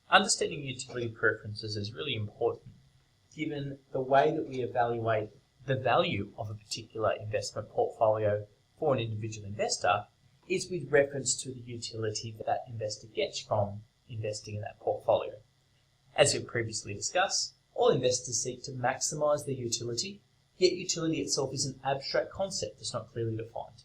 Understanding utility preferences is really important given the way that we evaluate the value of a particular investment portfolio for an individual investor is with reference to the utility that that investor gets from investing in that portfolio. As we've previously discussed, all investors seek to maximise their utility, yet utility itself is an abstract concept that's not clearly defined.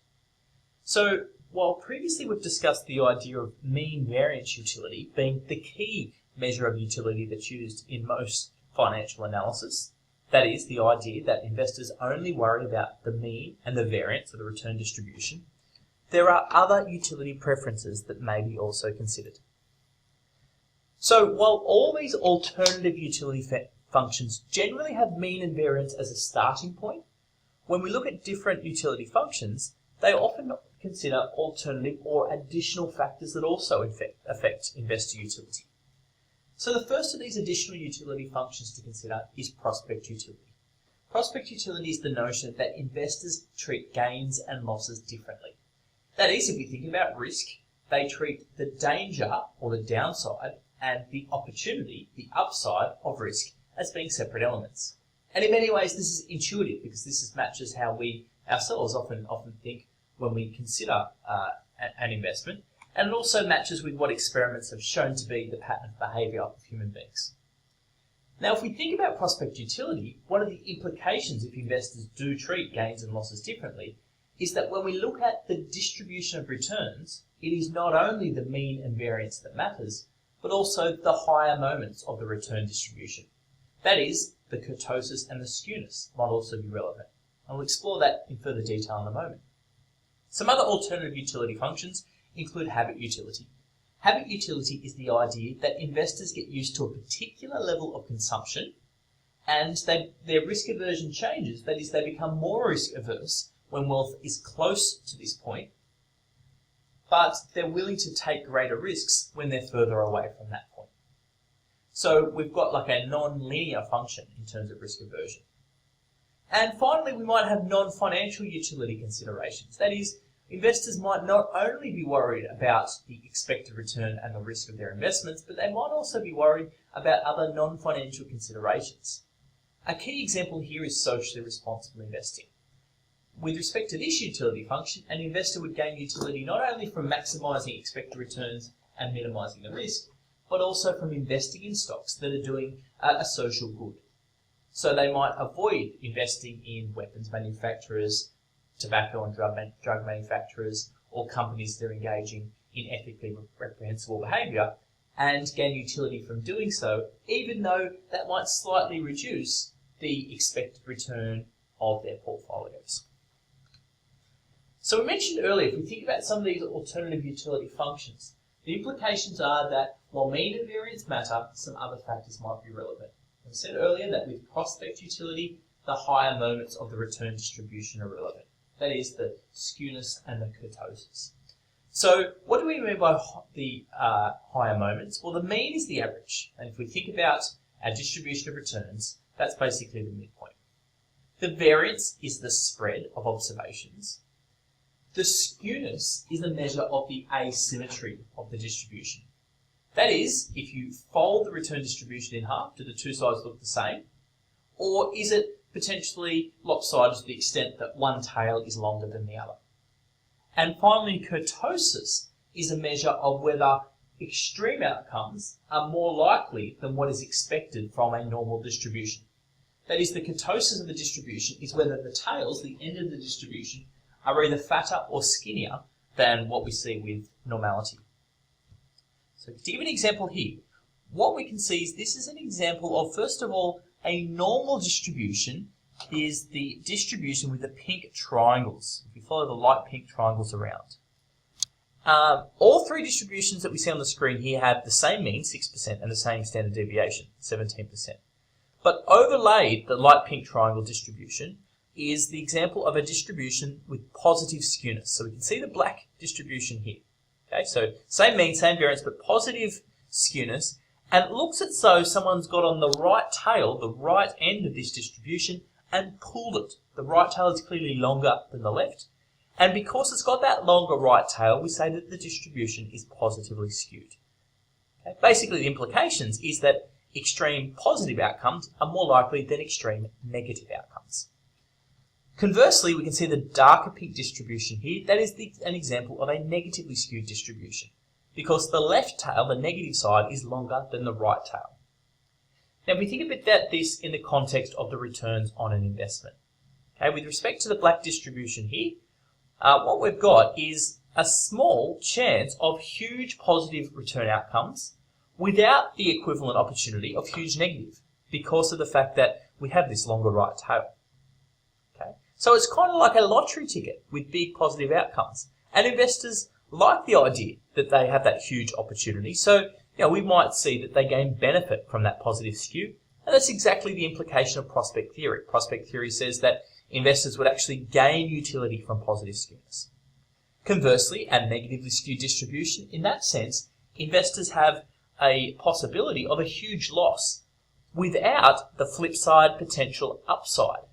So, while previously we've discussed the idea of mean variance utility being the key measure of utility that's used in most financial analysis, that is, the idea that investors only worry about the mean and the variance of the return distribution, there are other utility preferences that may be also considered. So, while all these alternative utility functions generally have mean and variance as a starting point, when we look at different utility functions, they often consider alternative or additional factors that also affect investor utility. So the first of these additional utility functions to consider is prospect utility. Prospect utility is the notion that investors treat gains and losses differently. That is, if we think about risk, they treat the danger or the downside and the opportunity, the upside of risk, as being separate elements. And in many ways this is intuitive because this matches how we ourselves often think when we consider an investment, and it also matches with what experiments have shown to be the pattern of behaviour of human beings. Now, if we think about prospect utility, one of the implications if investors do treat gains and losses differently is that when we look at the distribution of returns, it is not only the mean and variance that matters, but also the higher moments of the return distribution. That is, the kurtosis and the skewness might also be relevant. And we'll explore that in further detail in a moment. Some other alternative utility functions include habit utility. Habit utility is the idea that investors get used to a particular level of consumption and their risk aversion changes. That is, they become more risk averse when wealth is close to this point, but they're willing to take greater risks when they're further away from that point. So we've got like a non-linear function in terms of risk aversion. And finally, we might have non-financial utility considerations. That is, investors might not only be worried about the expected return and the risk of their investments, but they might also be worried about other non-financial considerations. A key example here is socially responsible investing. With respect to this utility function, an investor would gain utility not only from maximising expected returns and minimising the risk, but also from investing in stocks that are doing a social good. So they might avoid investing in weapons manufacturers, tobacco and drug manufacturers, or companies that are engaging in ethically reprehensible behaviour, and gain utility from doing so, even though that might slightly reduce the expected return of their portfolios. So we mentioned earlier, if we think about some of these alternative utility functions, the implications are that while mean and variance matter, some other factors might be relevant. I said earlier that with prospect utility, the higher moments of the return distribution are relevant. That is, the skewness and the kurtosis. So what do we mean by the higher moments? Well, the mean is the average. And if we think about our distribution of returns, that's basically the midpoint. The variance is the spread of observations. The skewness is a measure of the asymmetry of the distribution. That is, if you fold the return distribution in half, do the two sides look the same? Or is it potentially lopsided to the extent that one tail is longer than the other? And finally, kurtosis is a measure of whether extreme outcomes are more likely than what is expected from a normal distribution. That is, the kurtosis of the distribution is whether the tails, the end of the distribution, are either fatter or skinnier than what we see with normality. So to give an example here, what we can see is this is an example of, first of all, a normal distribution is the distribution with the pink triangles. If you follow the light pink triangles around. All three distributions that we see on the screen here have the same mean, 6%, and the same standard deviation, 17%. But overlaid the light pink triangle distribution is the example of a distribution with positive skewness. So we can see the black distribution here. Okay, so same mean, same variance, but positive skewness. And it looks as though someone's got on the right tail, the right end of this distribution, and pulled it. The right tail is clearly longer than the left. And because it's got that longer right tail, we say that the distribution is positively skewed. Okay? Basically, the implications is that extreme positive outcomes are more likely than extreme negative outcomes. Conversely, we can see the darker pink distribution here. That is an example of a negatively skewed distribution, because the left tail, the negative side, is longer than the right tail. Now, we think about this in the context of the returns on an investment. Okay, with respect to the black distribution here, what we've got is a small chance of huge positive return outcomes without the equivalent opportunity of huge negative, because of the fact that we have this longer right tail. Okay, so it's kind of like a lottery ticket with big positive outcomes, and investors like the idea that they have that huge opportunity. So, we might see that they gain benefit from that positive skew, and that's exactly the implication of prospect theory. Prospect theory says that investors would actually gain utility from positive skewness. Conversely, a negatively skewed distribution, in that sense, investors have a possibility of a huge loss without the flip side potential upside.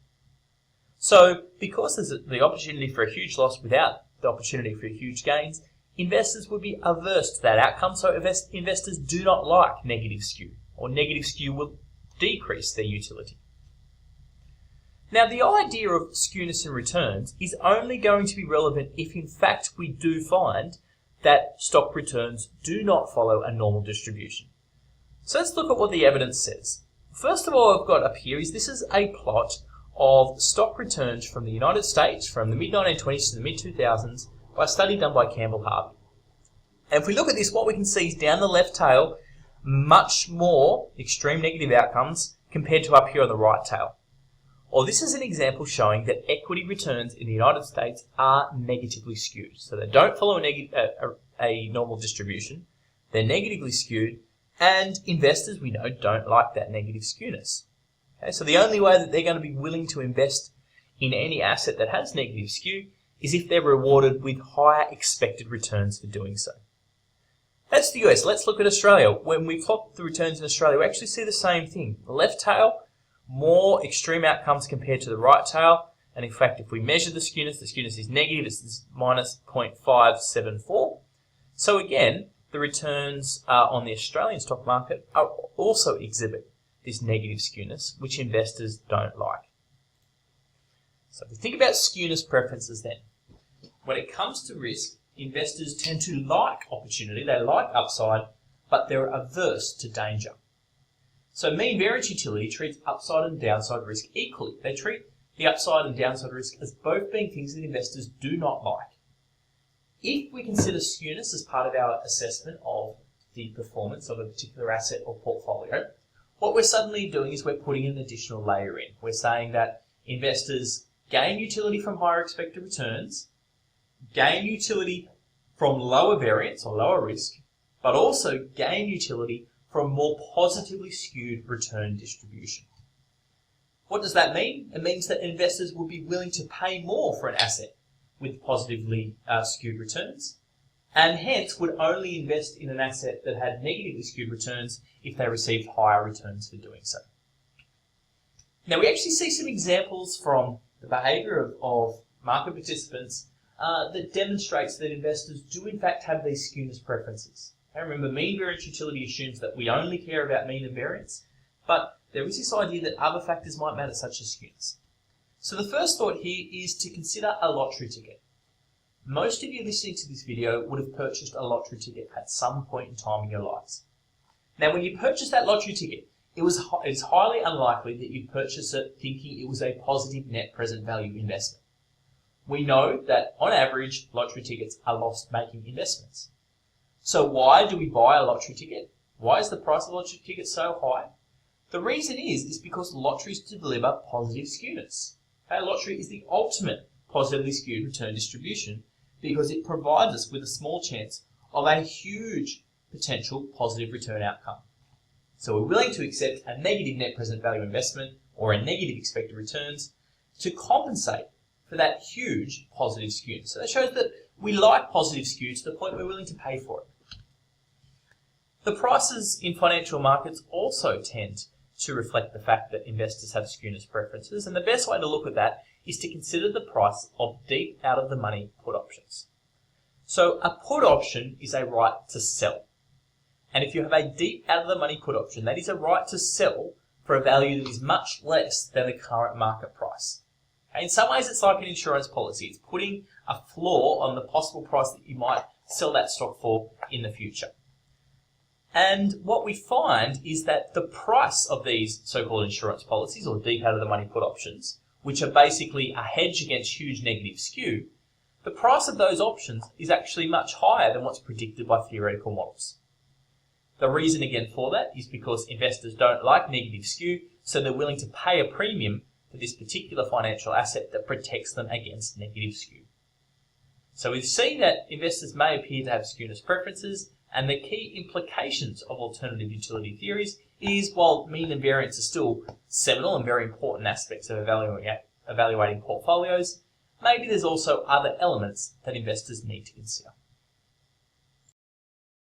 So, because there's the opportunity for a huge loss without the opportunity for huge gains, investors would be averse to that outcome, so investors do not like negative skew, or negative skew will decrease their utility. Now, the idea of skewness in returns is only going to be relevant if in fact we do find that stock returns do not follow a normal distribution. So let's look at what the evidence says. First of all, I've got up here is this is a plot of stock returns from the United States from the mid-1920s to the mid-2000s by a study done by Campbell, Harvey. And if we look at this, what we can see is down the left tail, much more extreme negative outcomes compared to up here on the right tail. Or this is an example showing that equity returns in the United States are negatively skewed. So they don't follow a normal distribution, they're negatively skewed, and investors, we know, don't like that negative skewness. Okay, so the only way that they're going to be willing to invest in any asset that has negative skew is if they're rewarded with higher expected returns for doing so. That's the US. Let's look at Australia. When we plot the returns in Australia, we actually see the same thing. The left tail, more extreme outcomes compared to the right tail. And in fact, if we measure the skewness is negative. It's minus 0.574. So again, the returns on the Australian stock market also exhibit this negative skewness, which investors don't like. So if we think about skewness preferences then, when it comes to risk, investors tend to like opportunity, they like upside, but they're averse to danger. So mean variance utility treats upside and downside risk equally. They treat the upside and downside risk as both being things that investors do not like. If we consider skewness as part of our assessment of the performance of a particular asset or portfolio, what we're suddenly doing is we're putting an additional layer in. We're saying that investors gain utility from higher expected returns, gain utility from lower variance or lower risk, but also gain utility from more positively skewed return distribution. What does that mean? It means that investors would be willing to pay more for an asset with positively skewed returns, and hence would only invest in an asset that had negatively skewed returns if they received higher returns for doing so. Now, we actually see some examples from the behaviour of market participants that demonstrates that investors do in fact have these skewness preferences. Okay, remember, mean variance utility assumes that we only care about mean and variance, but there is this idea that other factors might matter, such as skewness. So the first thought here is to consider a lottery ticket. Most of you listening to this video would have purchased a lottery ticket at some point in time in your lives. Now, when you purchased that lottery ticket, it's highly unlikely that you'd purchase it thinking it was a positive net present value investment. We know that, on average, lottery tickets are loss-making investments. So why do we buy a lottery ticket? Why is the price of a lottery ticket so high? The reason is because lotteries deliver positive skewness. Okay, lottery is the ultimate positively skewed return distribution because it provides us with a small chance of a huge potential positive return outcome. So we're willing to accept a negative net present value investment or a negative expected returns to compensate for that huge positive skew. So that shows that we like positive skew to the point we're willing to pay for it. The prices in financial markets also tend to reflect the fact that investors have skewness preferences, and the best way to look at that is to consider the price of deep out-of-the-money put options. So a put option is a right to sell. And if you have a deep out-of-the-money put option, that is a right to sell for a value that is much less than the current market price. In some ways, it's like an insurance policy. It's putting a floor on the possible price that you might sell that stock for in the future. And what we find is that the price of these so-called insurance policies, or deep out-of-the-money put options, which are basically a hedge against huge negative skew, the price of those options is actually much higher than what's predicted by theoretical models. The reason again for that is because investors don't like negative skew, so they're willing to pay a premium for this particular financial asset that protects them against negative skew. So we see that investors may appear to have skewness preferences, and the key implications of alternative utility theories is, while mean and variance are still seminal and very important aspects of evaluating portfolios, maybe there's also other elements that investors need to consider.